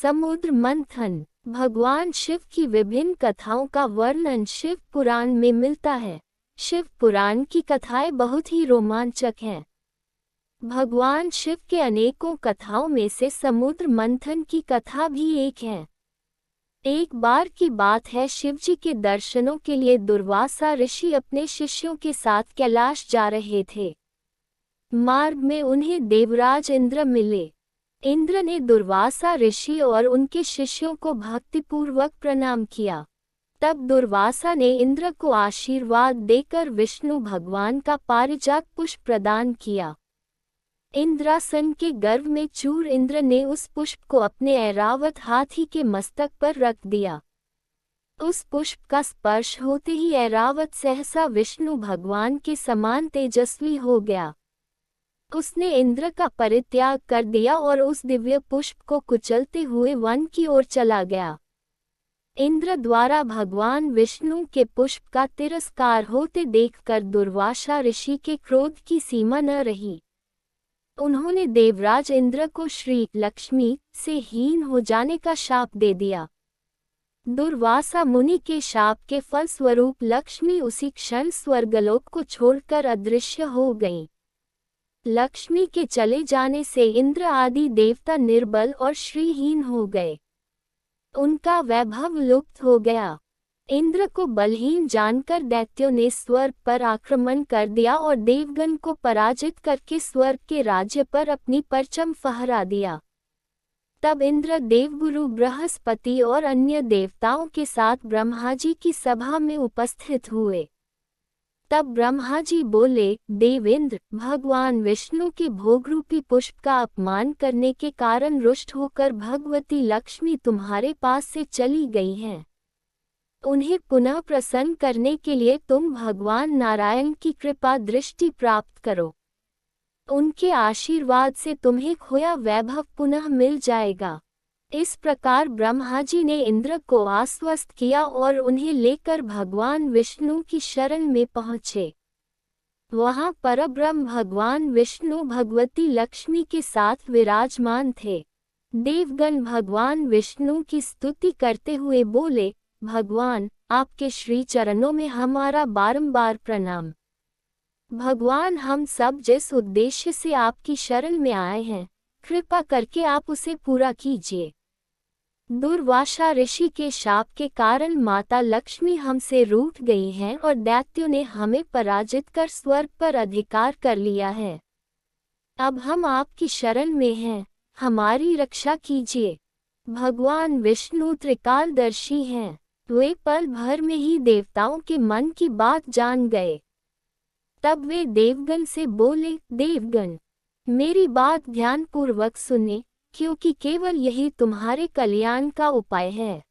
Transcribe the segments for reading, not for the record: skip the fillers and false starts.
समुद्र मंथन। भगवान शिव की विभिन्न कथाओं का वर्णन शिव पुराण में मिलता है। शिव पुराण की कथाएं बहुत ही रोमांचक हैं। भगवान शिव के अनेकों कथाओं में से समुद्र मंथन की कथा भी एक है। एक बार की बात है, शिवजी के दर्शनों के लिए दुर्वासा ऋषि अपने शिष्यों के साथ कैलाश जा रहे थे। मार्ग में उन्हें देवराज इंद्र मिले। इंद्र ने दुर्वासा ऋषि और उनके शिष्यों को भक्तिपूर्वक प्रणाम किया। तब दुर्वासा ने इंद्र को आशीर्वाद देकर विष्णु भगवान का पारिजात पुष्प प्रदान किया। इंद्रासन के गर्व में चूर इंद्र ने उस पुष्प को अपने ऐरावत हाथी के मस्तक पर रख दिया। उस पुष्प का स्पर्श होते ही ऐरावत सहसा विष्णु भगवान के समान तेजस्वी हो गया। उसने इंद्र का परित्याग कर दिया और उस दिव्य पुष्प को कुचलते हुए वन की ओर चला गया। इंद्र द्वारा भगवान विष्णु के पुष्प का तिरस्कार होते देखकर दुर्वासा ऋषि के क्रोध की सीमा न रही। उन्होंने देवराज इंद्र को श्री लक्ष्मी से हीन हो जाने का शाप दे दिया। दुर्वासा मुनि के शाप के फलस्वरूप लक्ष्मी उसी क्षण स्वर्गलोक को छोड़कर अदृश्य हो गईं। लक्ष्मी के चले जाने से इंद्र आदि देवता निर्बल और श्रीहीन हो गए। उनका वैभव लुप्त हो गया। इंद्र को बलहीन जानकर दैत्यों ने स्वर्ग पर आक्रमण कर दिया और देवगण को पराजित करके स्वर्ग के राज्य पर अपनी परचम फहरा दिया। तब इंद्र देवगुरु बृहस्पति और अन्य देवताओं के साथ ब्रह्मा जी की सभा में उपस्थित हुए। तब ब्रह्मा जी बोले, देवेंद्र, भगवान विष्णु के भोगरूपी पुष्प का अपमान करने के कारण रुष्ट होकर भगवती लक्ष्मी तुम्हारे पास से चली गई हैं। उन्हें पुनः प्रसन्न करने के लिए तुम भगवान नारायण की कृपा दृष्टि प्राप्त करो। उनके आशीर्वाद से तुम्हें खोया वैभव पुनः मिल जाएगा। इस प्रकार ब्रह्मा जी ने इंद्र को आश्वस्त किया और उन्हें लेकर भगवान विष्णु की शरण में पहुँचे। वहाँ परब्रह्म भगवान विष्णु भगवती लक्ष्मी के साथ विराजमान थे। देवगण भगवान विष्णु की स्तुति करते हुए बोले, भगवान, आपके श्री चरणों में हमारा बारंबार प्रणाम। भगवान, हम सब जिस उद्देश्य से आपकी शरण में आए हैं, कृपा करके आप उसे पूरा कीजिए। दुर्वासा ऋषि के शाप के कारण माता लक्ष्मी हमसे रूठ गई हैं और दैत्यों ने हमें पराजित कर स्वर्ग पर अधिकार कर लिया है। अब हम आपकी शरण में हैं, हमारी रक्षा कीजिए। भगवान विष्णु त्रिकालदर्शी हैं। वे पल भर में ही देवताओं के मन की बात जान गए। तब वे देवगण से बोले, देवगण, मेरी बात ध्यानपूर्वक सुने, क्योंकि केवल यही तुम्हारे कल्याण का उपाय है।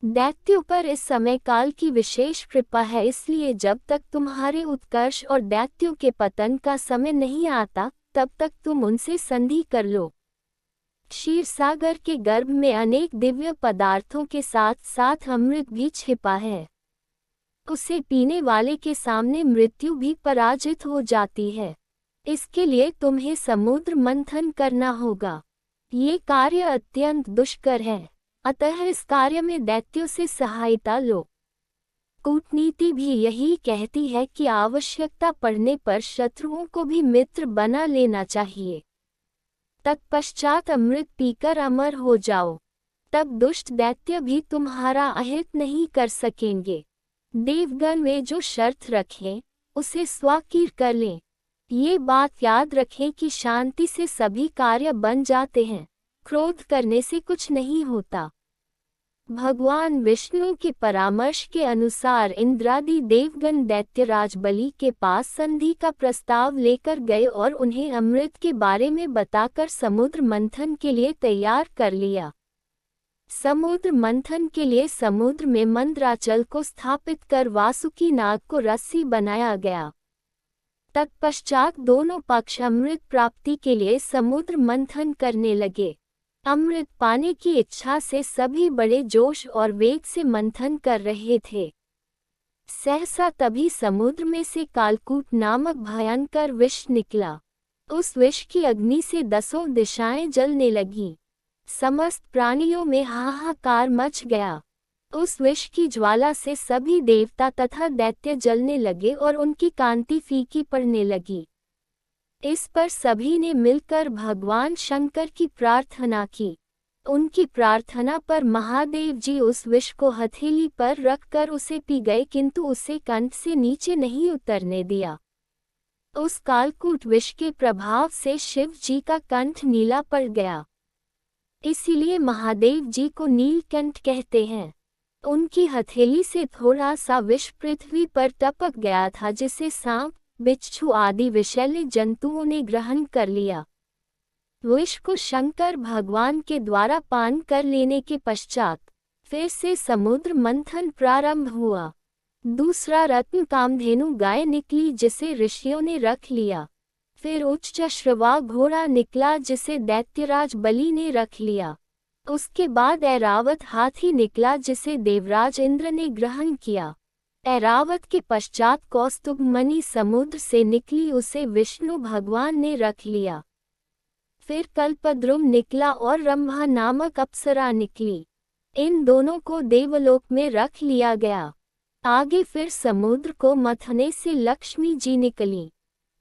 दैत्यों पर इस समय काल की विशेष कृपा है, इसलिए जब तक तुम्हारे उत्कर्ष और दैत्यों के पतन का समय नहीं आता, तब तक तुम उनसे संधि कर लो। क्षीर सागर के गर्भ में अनेक दिव्य पदार्थों के साथ साथ अमृत भी छिपा है। उसे पीने वाले के सामने मृत्यु भी पराजित हो जाती है। इसके लिए तुम्हें समुद्र मंथन करना होगा। ये कार्य अत्यंत दुष्कर है, अतः इस कार्य में दैत्यों से सहायता लो। कूटनीति भी यही कहती है कि आवश्यकता पड़ने पर शत्रुओं को भी मित्र बना लेना चाहिए। तत्पश्चात अमृत पीकर अमर हो जाओ, तब दुष्ट दैत्य भी तुम्हारा अहित नहीं कर सकेंगे। देवगण वे जो शर्त रखें, उसे स्वाकीर कर लें। ये बात याद रखें कि शांति से सभी कार्य बन जाते हैं, क्रोध करने से कुछ नहीं होता। भगवान विष्णु के परामर्श के अनुसार इंद्रादि देवगण दैत्यराज बलि के पास संधि का प्रस्ताव लेकर गए और उन्हें अमृत के बारे में बताकर समुद्र मंथन के लिए तैयार कर लिया। समुद्र मंथन के लिए समुद्र में मंदराचल को स्थापित कर वासुकी नाग को रस्सी बनाया गया। तत्पश्चात दोनों पक्ष अमृत प्राप्ति के लिए समुद्र मंथन करने लगे। अमृत पाने की इच्छा से सभी बड़े जोश और वेग से मंथन कर रहे थे। सहसा तभी समुद्र में से कालकूट नामक भयंकर विष निकला। उस विष की अग्नि से 10 दिशाएं जलने लगीं। समस्त प्राणियों में हाहाकार मच गया। उस विष की ज्वाला से सभी देवता तथा दैत्य जलने लगे और उनकी कांति फीकी पड़ने लगी। इस पर सभी ने मिलकर भगवान शंकर की प्रार्थना की। उनकी प्रार्थना पर महादेव जी उस विष को हथेली पर रखकर उसे पी गए, किंतु उसे कंठ से नीचे नहीं उतरने दिया। उस कालकूट विष के प्रभाव से शिव जी का कंठ नीला पड़ गया, इसीलिए महादेव जी को नीलकंठ कहते हैं। उनकी हथेली से थोड़ा सा विष पृथ्वी पर टपक गया था, जिसे सांप, बिच्छू आदि विषैले जंतुओं ने ग्रहण कर लिया। विष को शंकर भगवान के द्वारा पान कर लेने के पश्चात फिर से समुद्र मंथन प्रारंभ हुआ। दूसरा रत्न कामधेनु गाय निकली, जिसे ऋषियों ने रख लिया। फिर उच्चश्रवा घोड़ा निकला, जिसे दैत्यराज बलि ने रख लिया। उसके बाद ऐरावत हाथी निकला, जिसे देवराज इंद्र ने ग्रहण किया। ऐरावत के पश्चात कौस्तुभ मणि समुद्र से निकली, उसे विष्णु भगवान ने रख लिया। फिर कल्पद्रुम निकला और रंभा नामक अप्सरा निकली। इन दोनों को देवलोक में रख लिया गया। आगे फिर समुद्र को मथने से लक्ष्मी जी निकली।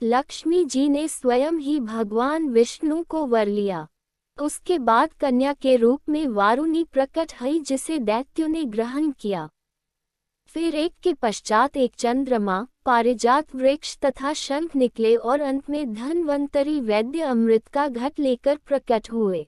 लक्ष्मी जी ने स्वयं ही भगवान विष्णु को वर लिया। उसके बाद कन्या के रूप में वारुणी प्रकट हुई, जिसे दैत्यों ने ग्रहण किया। फिर एक के पश्चात एक चंद्रमा, पारिजात वृक्ष तथा शंख निकले और अंत में धन्वंतरी वैद्य अमृत का घट लेकर प्रकट हुए।